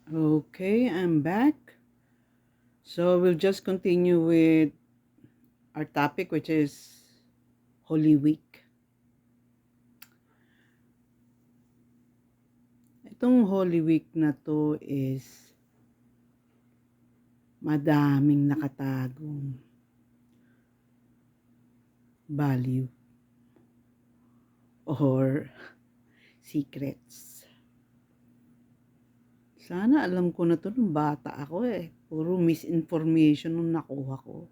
Okay, I'm back. So we'll just continue with our topic, which is Holy Week. Itong Holy Week na to is madaming nakatagong value or secrets. Sana alam ko na to nung bata ako eh. Puro misinformation nung nakuha ko.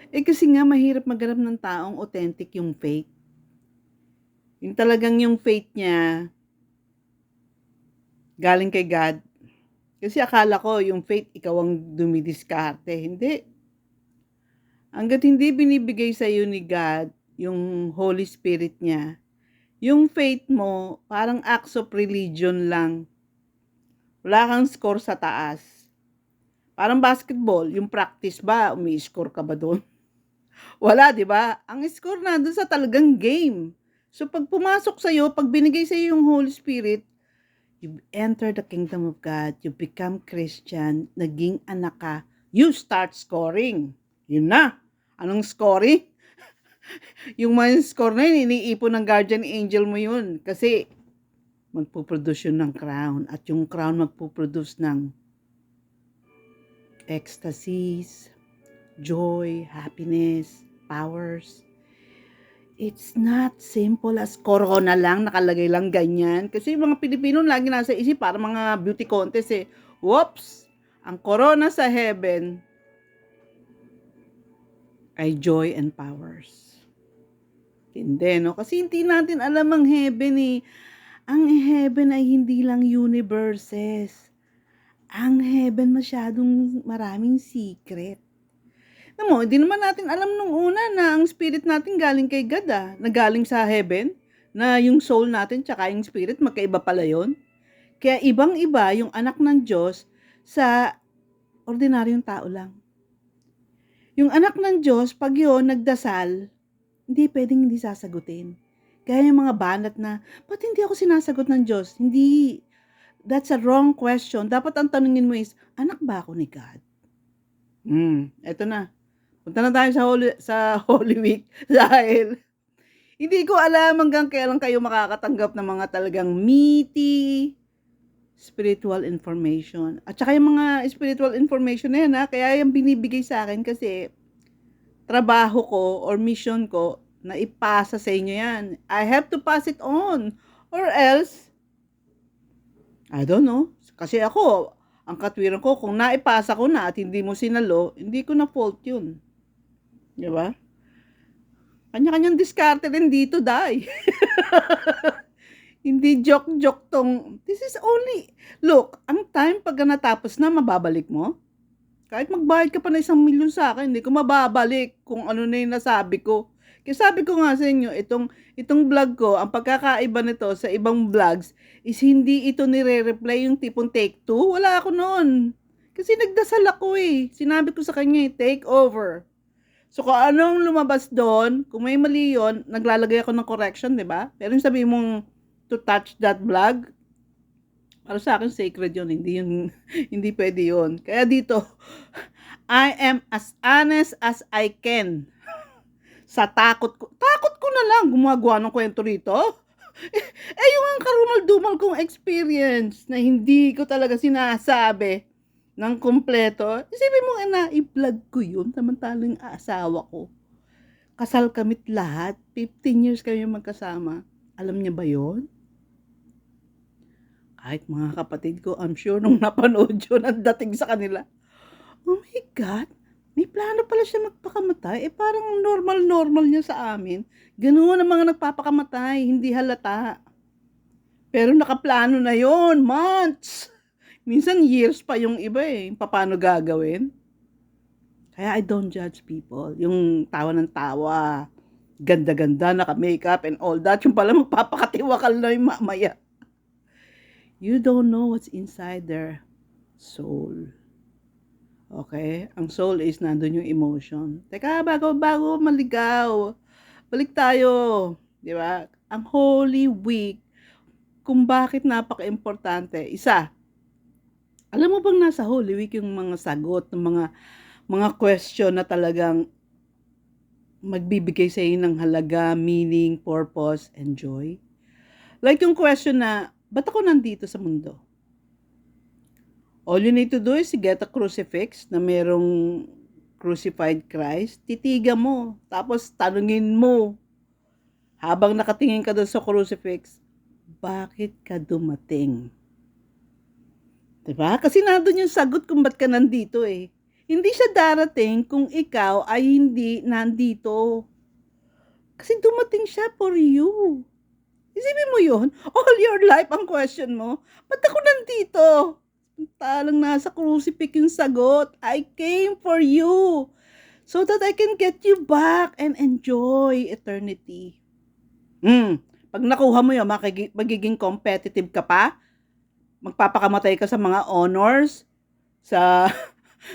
Kasi nga mahirap maghanap ng taong authentic yung faith. Yung talagang yung faith niya galing kay God. Kasi akala ko yung faith ikaw ang dumidiskarte. Hindi. Hangga't hindi binibigay sa iyo ni God yung Holy Spirit niya, yung faith mo parang acts of religion lang. Wala kang score sa taas. Parang basketball, yung practice ba, umi-score ka ba doon? Wala, di ba? Ang score na doon sa talagang game. So pag pumasok sa iyo, pag binigay sa iyo yung Holy Spirit, you enter the kingdom of God, you become Christian, naging anak ka, you start scoring. Yun na. Anong scoring? Yung mga score na yun, iniipon ng guardian angel mo yun. Kasi magpuproduce yun ng crown. At yung crown magpuproduce ng ecstasies, joy, happiness, powers. It's not simple as corona lang, nakalagay lang ganyan. Kasi yung mga Pilipino lagi nasa isip para mga beauty contest eh. Whoops! Ang corona sa heaven ay joy and powers. Hindi, no? Kasi hindi natin alam ang heaven eh. Ang heaven ay hindi lang universes. Ang heaven masyadong maraming secret. Alam mo, hindi naman natin alam nung una na ang spirit natin galing kay God na galing sa heaven, na yung soul natin tsaka yung spirit, magkaiba pala yun. Kaya ibang-iba yung anak ng Diyos sa ordinaryong tao lang. Yung anak ng Diyos, pag yun, nagdasal, hindi pwedeng hindi sasagutin. Kaya yung mga banat na, ba't hindi ako sinasagot ng Diyos? Hindi, that's a wrong question. Dapat ang tanungin mo is, anak ba ako ni God? Eto na. Punta na tayo sa Holy Week dahil hindi ko alam hanggang kailan kayo makakatanggap ng mga talagang meaty spiritual information. At saka yung mga spiritual information na yan kaya yung binibigay sa akin kasi trabaho ko or mission ko na ipasa sa inyo yan. I have to pass it on or else, I don't know. Kasi ako, ang katwiran ko, kung naipasa ko na at hindi mo sinalo, hindi ko na fault yun. Di ba? Kanya-kanyang diskarte rin dito, Day. Hindi joke-joke tong, this is only, look, ang time pag natapos na, mababalik mo? Kahit magbayad ka pa na 1,000,000 sa akin, hindi ko mababalik kung ano na yung nasabi ko. Kaya sabi ko nga sa inyo, itong vlog ko, ang pagkakaiba nito sa ibang vlogs is hindi ito nire-reply yung tipong take two. Wala ako noon. Kasi nagdasal ako eh. Sinabi ko sa kanya, take over. So kung anong lumabas doon, kung may mali yun, naglalagay ako ng correction, di ba? Pero yung sabi mong to touch that vlog, para sa akin sacred yun, hindi yun, hindi pwede yun. Kaya dito, I am as honest as I can. Sa takot ko na lang gumagawa ng kwento rito. Yung ang karumal-dumal kong experience na hindi ko talaga sinasabi ng kumpleto. Isipin mo na, i-vlog ko yun, samantalang asawa ko. Kasal kamit lahat, 15 years kami magkasama. Alam niya ba yon? Kahit mga kapatid ko, I'm sure nung napanood yun, ang dating sa kanila, oh my God, may plano pala siya magpakamatay. Parang normal-normal niya sa amin. Ganoon ang mga nagpapakamatay, hindi halata. Pero nakaplano na yon, months. Minsan years pa yung iba eh, paano gagawin. Kaya I don't judge people. Yung tawa ng tawa, ganda-ganda, naka-makeup and all that. Yung pala magpapakatiwakal na yung mamaya. You don't know what's inside their soul. Okay? Ang soul is nandun yung emotion. Teka, bago maligaw. Balik tayo. Di ba? Ang Holy Week. kung bakit napaka-importante. Isa, alam mo bang nasa Holy Week yung mga sagot ng mga question na talagang magbibigay sa iyo ng halaga, meaning, purpose, and joy? Like yung question na, ba't ako nandito sa mundo? All you need to do is get a crucifix na merong crucified Christ, titigan mo, tapos tanungin mo, habang nakatingin ka doon sa crucifix, bakit ka dumating? Diba? Kasi nandun yung sagot kung ba't ka nandito eh. Hindi siya darating kung ikaw ay hindi nandito. Kasi dumating siya for you. Isipin mo yun, all your life ang question mo, ba't ako nandito? Talang nasa crucifix yung sagot, I came for you so that I can get you back and enjoy eternity. Pag nakuha mo yun, magiging competitive ka pa, magpapakamatay ka sa mga honors, sa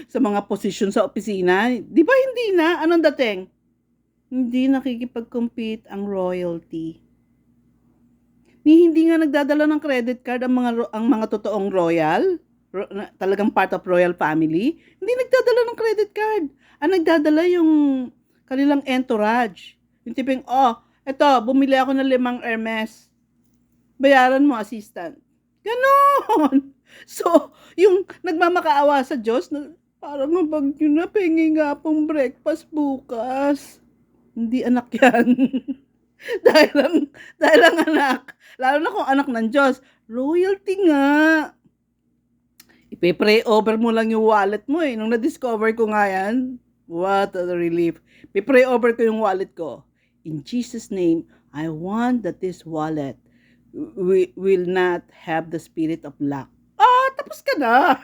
sa mga posisyon sa opisina. Di ba hindi na? Anong dating? Hindi nakikipag-compete ang royalty. Hindi nga nagdadala ng credit card ang mga totoong royal, talagang part of royal family. Hindi nagdadala ng credit card. Ang nagdadala yung kanilang entourage. Yung tipong, eto, bumili ako ng 5 Hermes. Bayaran mo, assistant. Ganon. So, yung nagmamakaawa sa Diyos, parang mabagyo na, pengi nga pong breakfast bukas. Hindi anak yan. dahil ang anak, lalo na kung anak ng Diyos, royalty nga. Ipe-pray over mo lang yung wallet mo eh. Nung na-discover ko nga yan, what a relief. Ipe-pray over ko yung wallet ko. In Jesus' name, I want that this wallet will not have the spirit of luck. Tapos ka na.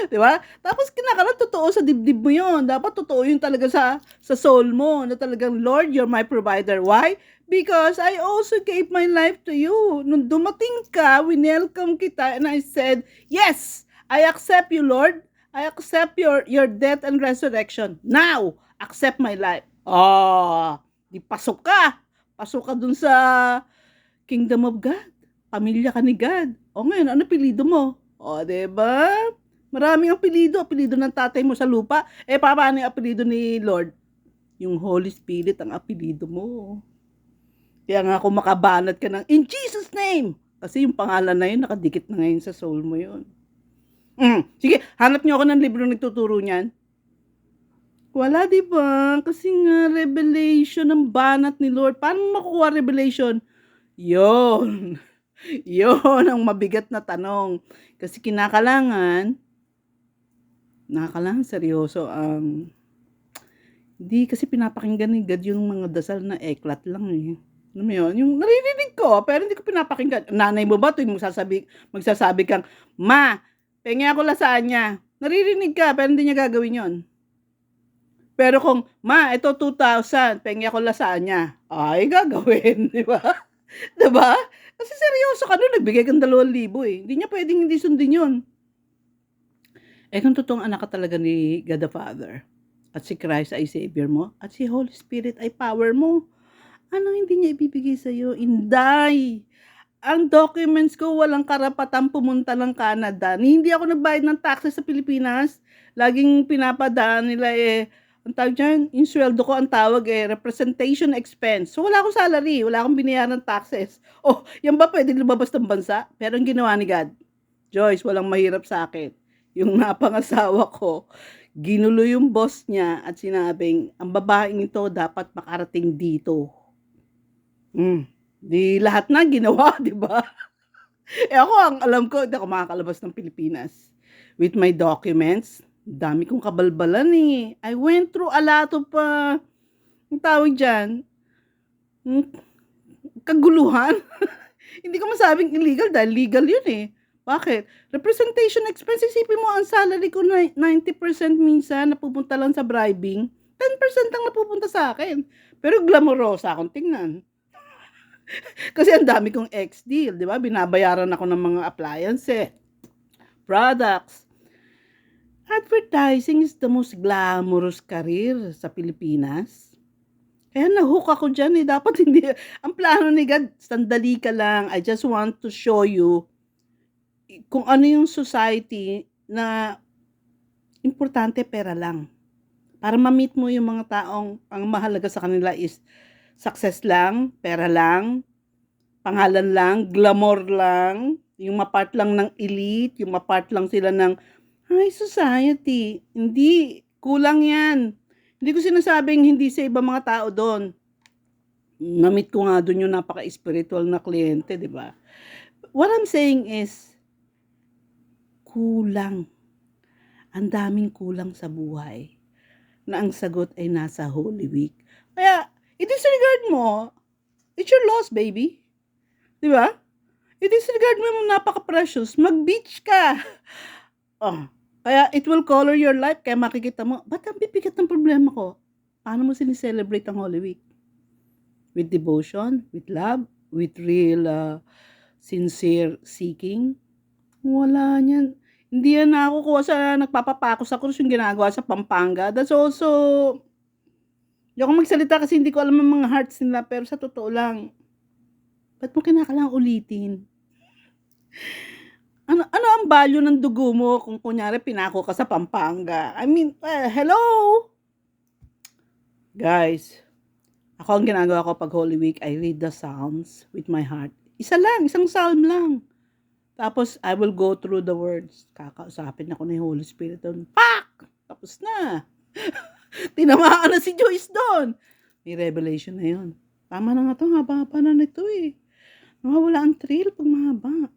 Diba? Tapos kinakalan totoo sa dibdib mo yun. Dapat totoo yun talaga sa soul mo na talagang, Lord, you're my provider. Why? Because I also gave my life to you. Nung dumating ka, winelcome kita and I said, yes, I accept you, Lord. I accept your death and resurrection. Now, accept my life. Di pasok ka. Pasok ka dun sa kingdom of God. Pamilya ka ni God. Ngayon, ano apelyido mo? Diba? Maraming apelyido ng tatay mo sa lupa. Paano yung apelyido ni Lord? Yung Holy Spirit ang apelyido mo. Kaya nga kung makabanat ka ng, in Jesus' name! Kasi yung pangalan na yun, nakadikit na ngayon sa soul mo yun. Sige, hanap niyo ako ng libro nagtuturo niyan. Wala, diba? Kasi nga, revelation ng banat ni Lord. Paano makukuha revelation? Yun ang mabigat na tanong. Kasi kinakalangan seryoso ang hindi kasi pinapakinggan ni God yung mga dasal na eklat lang eh. Alam mo yun? Yung naririnig ko, pero hindi ko pinapakinggan. Nanay mo ba tuwing magsasabi kang, Ma, pengi ako lasagna. Naririnig ka, pero hindi niya gagawin yon. Pero kung, Ma, ito 2,000, pengi ako lasagna. Ay, gagawin, di ba? Diba? Kasi seryoso ka doon, nagbigay kang 2,000 eh. Hindi niya pwedeng hindi sundin yun. Kung totoong anak ka talaga ni God the Father, at si Christ ay Savior mo, at si Holy Spirit ay power mo, ano hindi niya ibibigay sa'yo? Inday! Ang documents ko, walang karapatang pumunta ng Canada. Hindi ako nagbayad ng taxes sa Pilipinas. Laging pinapadaan nila ang tawag dyan, yung sweldo ko, ang tawag representation expense. So, wala akong salary, wala akong binayaran ng taxes. Yan ba pwede lumabas ng bansa? Pero ang ginawa ni God, Joyce, walang mahirap sa akin. Yung napangasawa ko, ginulo yung boss niya at sinabing, ang babaeng ito dapat makarating dito. Di lahat na ginawa, di ba? Ako, ang alam ko, hindi ako makakalabas ng Pilipinas. With my documents, dami kong kabalbalan eh. I went through a lot of, ang tawag dyan, kaguluhan. Hindi ko masabing illegal dahil legal yun eh. Bakit? Representation expense, isipin mo, ang salary ko 90% minsan napupunta lang sa bribing, 10% lang napupunta sa akin. Pero glamorosa akong tingnan. Kasi ang dami kong ex-deal, di ba? Binabayaran ako ng mga appliances, products. Advertising is the most glamorous career sa Pilipinas. Kaya na-hook ako diyan, eh, dapat hindi ang plano ni God, sandali ka lang, I just want to show you kung ano yung society na importante pera lang. Para ma-meet mo yung mga taong ang mahalaga sa kanila is success lang, pera lang, pangalan lang, glamour lang, yung ma-part lang ng elite, yung ma-part lang sila ng high society. Hindi, kulang 'yan. Hindi ko sinasabing hindi sa ibang mga tao do'n. Na-meet ko nga do'n yung napaka-spiritual na kliyente, 'di ba? What I'm saying is, kulang. Ang daming kulang sa buhay na ang sagot ay nasa Holy Week. Kaya, i-disregard mo, it's your loss, baby. 'Di ba? I-disregard mo yung napaka-precious, mag-beach ka. Oh, kaya it will color your life, kaya makikita mo, ba't ang bibigat ng problema ko? Paano mo sinicelebrate ang Holy Week? With devotion, with love, with real, sincere seeking? Wala niyan. Hindi yan nakukuha sa nagpapapako sa krus yung ginagawa sa Pampanga. That's also, di ako magsalita kasi hindi ko alam ang mga hearts nila, pero sa totoo lang, ba't mo kinakailangang ulitin? Ano ang value ng dugo mo kung kunyari pinako ka sa Pampanga? I mean, hello? Guys, ako ang ginagawa ko pag Holy Week, I read the Psalms with my heart. Isa lang, isang psalm lang. Tapos, I will go through the words. Kakausapin ako ng Holy Spirit doon. Pak! Tapos na. Tinamaan na si Joyce doon. May revelation na yun. Tama na nga to, haba-haba na nito eh. Nawawala ang thrill pag mahaba.